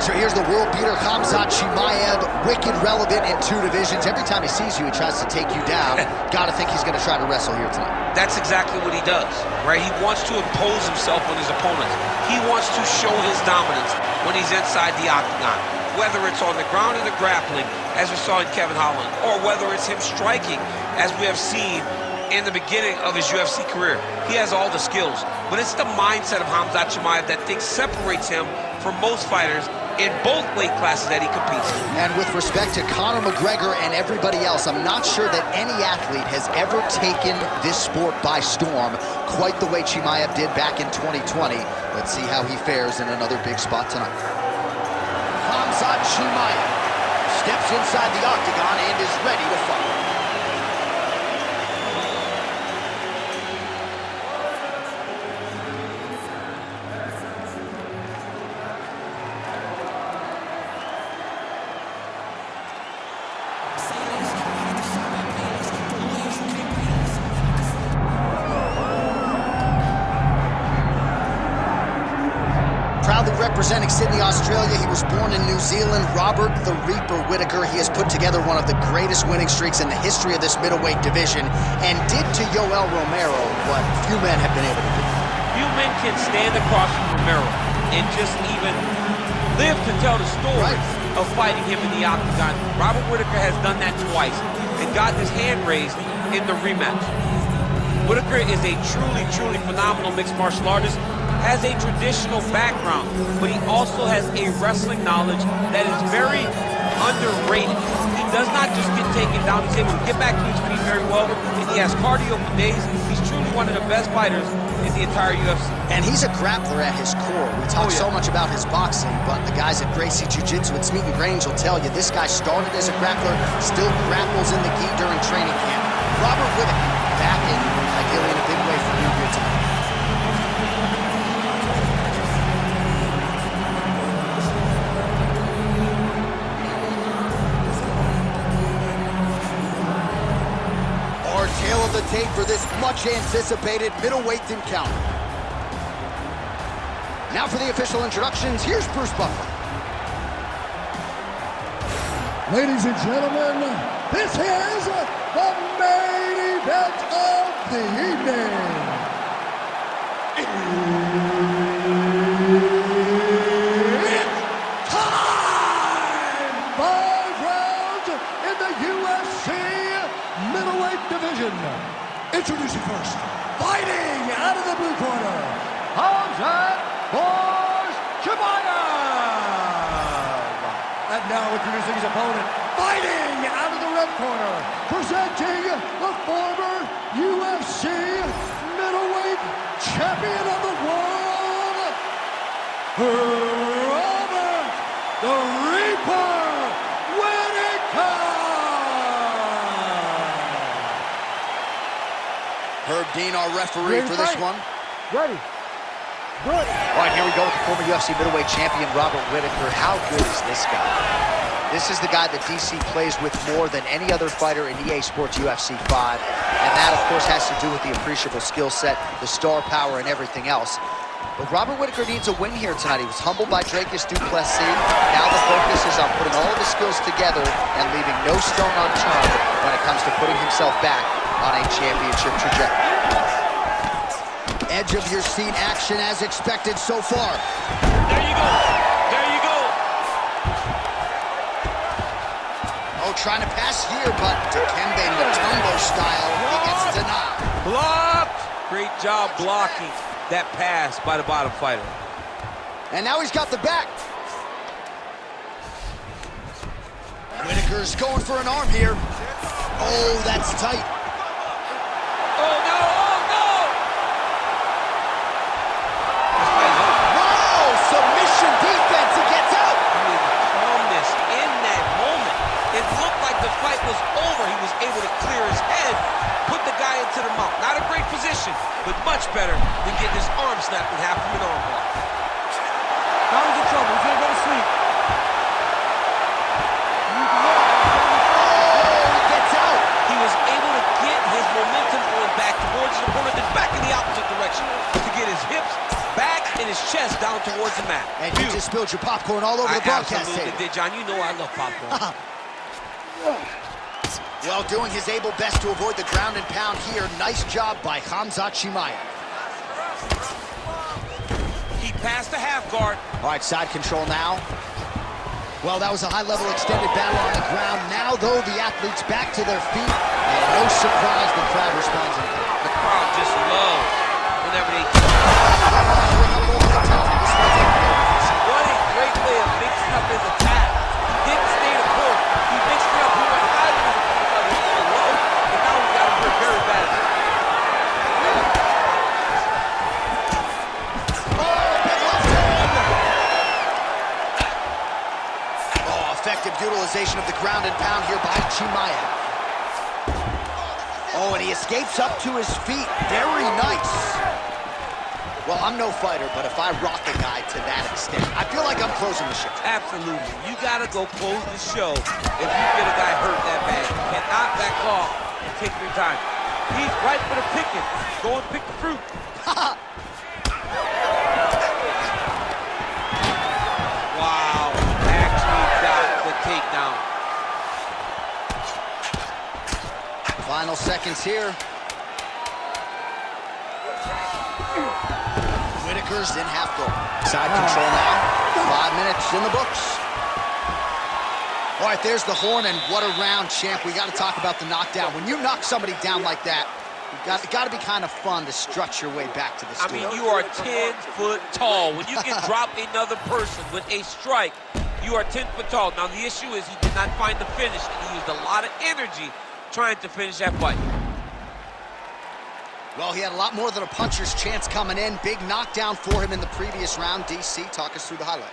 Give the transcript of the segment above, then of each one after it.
right, so here's the world beater, Khamzat Chimaev, wicked relevant in 2 divisions. Every time he sees you, he tries to take you down. Gotta think he's gonna try to wrestle here tonight. That's exactly what he does, right? He wants to impose himself on his opponents. He wants to show his dominance when he's inside the octagon, whether it's on the ground or the grappling, as we saw in Kevin Holland, or whether it's him striking, as we have seen in the beginning of his UFC career. He has all the skills, but it's the mindset of Khamzat Chimaev that separates him from most fighters in both weight classes that he competes in. And with respect to Conor McGregor and everybody else, I'm not sure that any athlete has ever taken this sport by storm quite the way Chimaev did back in 2020. Let's see how he fares in another big spot tonight. Khamzat Chimaev steps inside the octagon and is ready to fight. Proudly representing Sydney, Australia, he was born in New Zealand. Robert the Reaper Whittaker. He has put together one of the greatest winning streaks in the history of this middleweight division, and did to Yoel Romero what few men have been able to do. Few men can stand across from Romero and just even live to tell the story of fighting him in the octagon. Robert Whittaker has done that twice and got his hand raised in the rematch. Whittaker is a truly phenomenal mixed martial artist, has a traditional background, but he also has a wrestling knowledge that is very underrated. He does not just get taken down, he's able to get back to his feet very well, and he has cardio for days. He's truly one of the best fighters in the entire UFC. And he's a grappler at his core. We talk so much about his boxing, but the guys at Gracie Jiu-Jitsu at Smeaton Grange will tell you this guy started as a grappler, still grapples in the gi during training camp. Robert Whittaker back in, ideally in a big way for you here tonight. Tail of the tape for this much-anticipated middleweight encounter. Now for the official introductions, here's Bruce Buffer. Ladies and gentlemen, this is the main event of the evening. It's time! 5 rounds in the UFC middleweight division. Introducing first, fighting out of the blue corner, Khamzat Chimaev. And now introducing his opponent, fighting out of the red corner, presenting the former UFC middleweight champion of the world, Robert the Reaper Whittaker. Herb Dean, our referee for this one. Ready. Good. All right, here we go with the former UFC middleweight champion, Robert Whittaker. How good is this guy? This is the guy that DC plays with more than any other fighter in EA Sports UFC 5. And that, of course, has to do with the appreciable skill set, the star power, and everything else. But Robert Whittaker needs a win here tonight. He was humbled by Dracus du Plessis. Now the focus is on putting all of the skills together and leaving no stone unturned when it comes to putting himself back on a championship trajectory. Edge of your seat action as expected so far. There you go. There you go. Oh, trying to pass here, but Dikembe Mutombo style, he gets denied. Blocked. Great job blocking that pass by the bottom fighter. And now he's got the back. Whittaker's going for an arm here. Oh, that's tight. Oh, no. Submission defense, he gets out. Calmness in that moment. It looked like the fight was over. He was able to clear his head, put the guy into the mount. Not a great position, but much better than getting his arm snapped in half from an arm block. Now he's in trouble. He's gonna go to sleep. Oh, he gets out. He was able to get his momentum going back towards his opponent, then back in the opposite direction to get his hips back and his chest down towards the mat. And you just spilled your popcorn all over the broadcast table. Did, John. You know I love popcorn. Well, doing his able best to avoid the ground and pound here. Nice job by Khamzat Chimaev. He passed the half guard. All right, side control now. Well, that was a high-level extended battle on the ground. Now, though, the athletes back to their feet. And no surprise the crowd responds. The crowd just loves whenever they... What a great way of mixing up his attack. He didn't stay the course. He mixed it up. He went high to the low, and now he's got to work very badly. Effective utilization of the ground and pound here by Chimaev. Oh, and he escapes up to his feet. Very nice. Well, I'm no fighter, but if I rock a guy to that extent, I feel like I'm closing the show. Absolutely. You got to go close the show if you get a guy hurt that bad. You cannot back off and take your time. He's right for the picking. Go and pick the fruit. Wow. Takedown. Final seconds here. Whittaker's in half guard. Side control now. 5 minutes in the books. All right, there's the horn, and what a round, champ. We got to talk about the knockdown. When you knock somebody down like that, it's got to be kind of fun to strut your way back to the stool. I mean, you are 10 foot tall. When you can drop another person with a strike, you are 10 foot tall. Now, the issue is he did not find the finish. He used a lot of energy trying to finish that fight. Well, he had a lot more than a puncher's chance coming in. Big knockdown for him in the previous round. DC, talk us through the highlight.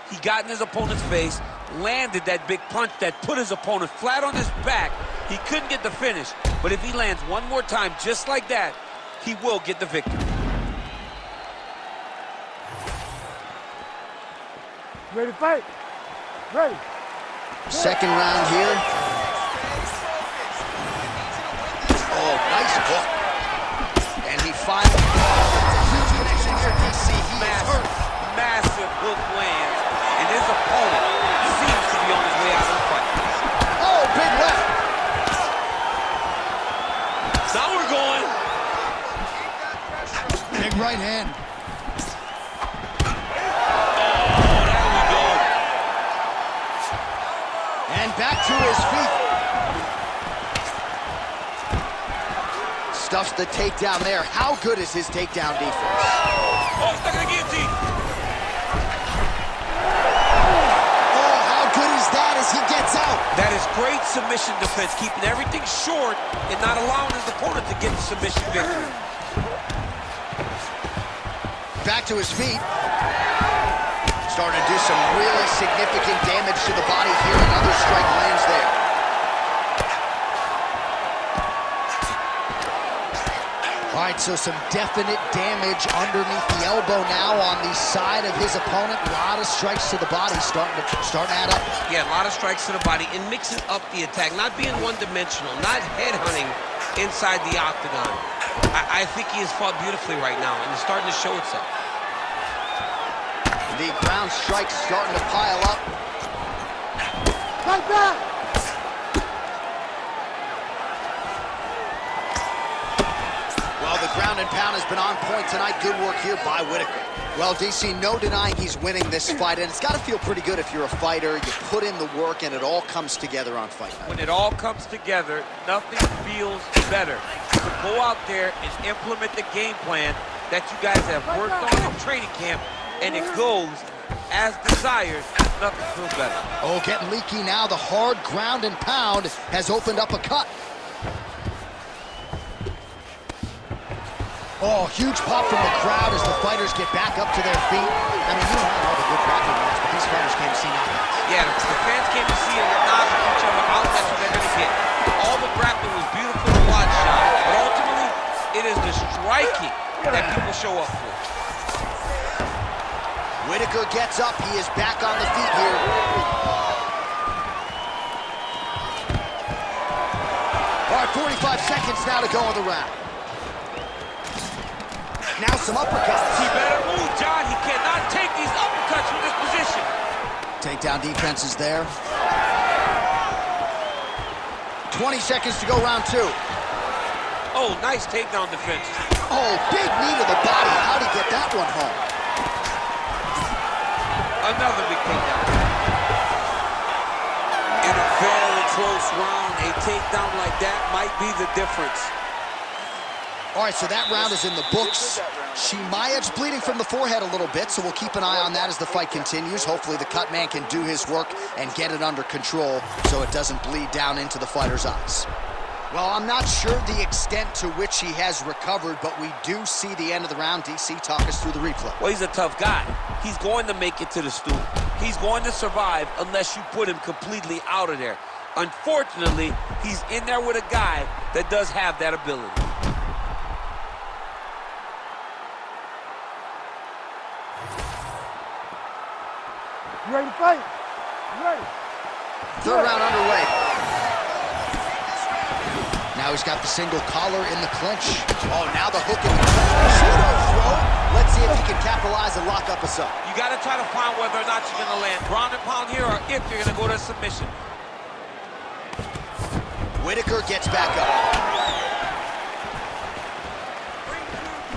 He got in his opponent's face, landed that big punch that put his opponent flat on his back. He couldn't get the finish, but if he lands one more time just like that, he will get the victory. Ready to fight? Ready. Second round here. Oh, nice hook. And he finally... Huge connection here, DC. He is hurt. Massive hook lands, and his opponent seems to be on his way out of the fight. Oh, big left. Now we're going. Big right hand. Back to his feet. Stuffs the takedown there. How good is his takedown defense? Oh, stuck in the guillotine. Oh, how good is that as he gets out? That is great submission defense, keeping everything short and not allowing his opponent to get the submission victory. Back to his feet. Starting to do some really significant damage to the body here. Another strike lands there. All right, so some definite damage underneath the elbow now on the side of his opponent. A lot of strikes to the body starting to add up. Yeah, a lot of strikes to the body and mixing up the attack, not being one-dimensional, not headhunting inside the octagon. I think he has fought beautifully right now, and it's starting to show itself. The ground strikes starting to pile up. Like that! Well, the ground and pound has been on point tonight. Good work here by Whittaker. Well, DC, no denying he's winning this fight, and it's got to feel pretty good if you're a fighter. You put in the work, and it all comes together on fight night. When it all comes together, nothing feels better. To go out there and implement the game plan that you guys have worked on in training camp, and it goes as desired, nothing feels better. Oh, getting leaky now. The hard ground and pound has opened up a cut. Oh, huge pop from the crowd as the fighters get back up to their feet. I mean, you don't have all the good grappling match, but these fighters came to see knockouts. Yeah, the fans came to see them knock each other out. That's what they're going to get. All the grappling was beautiful to watch, Sean. But ultimately, it is the striking that people show up for. Whittaker gets up. He is back on the feet here. All right, 45 seconds now to go in the round. Now some uppercuts. He better move, John. He cannot take these uppercuts from submission. Takedown defense is there. 20 seconds to go, round 2. Oh, nice takedown defense. Oh, big knee to the body. How'd he get that one home? Another big takedown. In a very close round, a takedown like that might be the difference. All right, so that round is in the books. Chimaev's bleeding from the forehead a little bit, so we'll keep an eye on that as the fight continues. Hopefully the cut man can do his work and get it under control so it doesn't bleed down into the fighter's eyes. Well, I'm not sure the extent to which he has recovered, but we do see the end of the round. DC, talk us through the replay. Well, he's a tough guy. He's going to make it to the stool. He's going to survive unless you put him completely out of there. Unfortunately, he's in there with a guy that does have that ability. You ready to fight? You ready? Third round underway. Now he's got the single collar in the clinch. Oh, now the hook in the clinch. Pseudo throw. Let's see if he can capitalize and lock up a sub. You got to try to find whether or not you're going to land ground and pound here or if you're going to go to submission. Whittaker gets back up.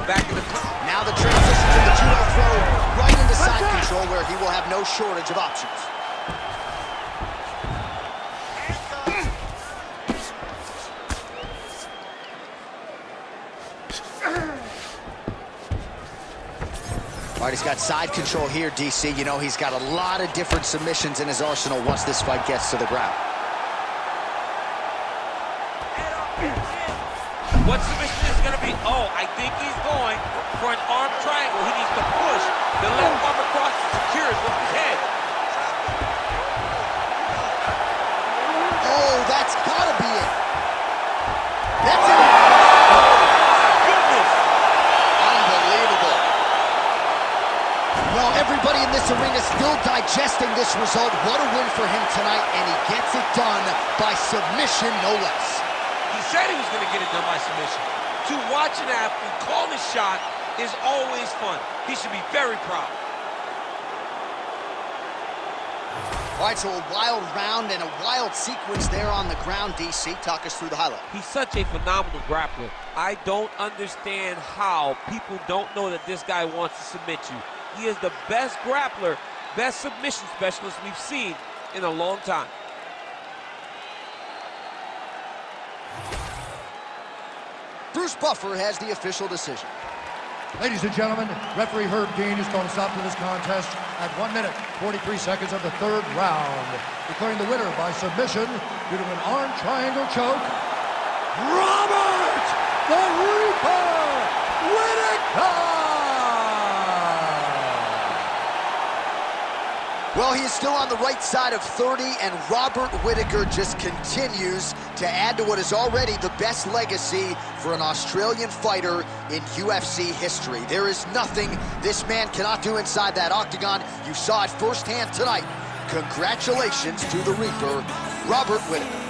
Back in the... Now the transition to the judo throw right into side control where he will have no shortage of options. All right, he's got side control here, DC. You know, he's got a lot of different submissions in his arsenal once this fight gets to the ground. What submission is going to be? Oh, I think he's going for an arm triangle. He needs to push the left arm across and secure it with his head. Oh, that's got to be it. That's it. Goodness. Unbelievable. Well, everybody in this arena still digesting this result. What a win for him tonight, and he gets it done by submission, no less. He said he was going to get it done by submission. To watch an athlete call his shot is always fun. He should be very proud. All right, so a wild round and a wild sequence there on the ground, DC. Talk us through the highlight. He's such a phenomenal grappler. I don't understand how people don't know that this guy wants to submit you. He is the best grappler, best submission specialist we've seen in a long time. Bruce Buffer has the official decision. Ladies and gentlemen, referee Herb Dean is going to stop to this contest at 1 minute, 43 seconds of the third round, declaring the winner by submission due to an arm triangle choke, Robert the Reaper Whittaker! Well, he is still on the right side of 30, and Robert Whittaker just continues to add to what is already the best legacy for an Australian fighter in UFC history. There is nothing this man cannot do inside that octagon. You saw it firsthand tonight. Congratulations to the Reaper, Robert Whittaker.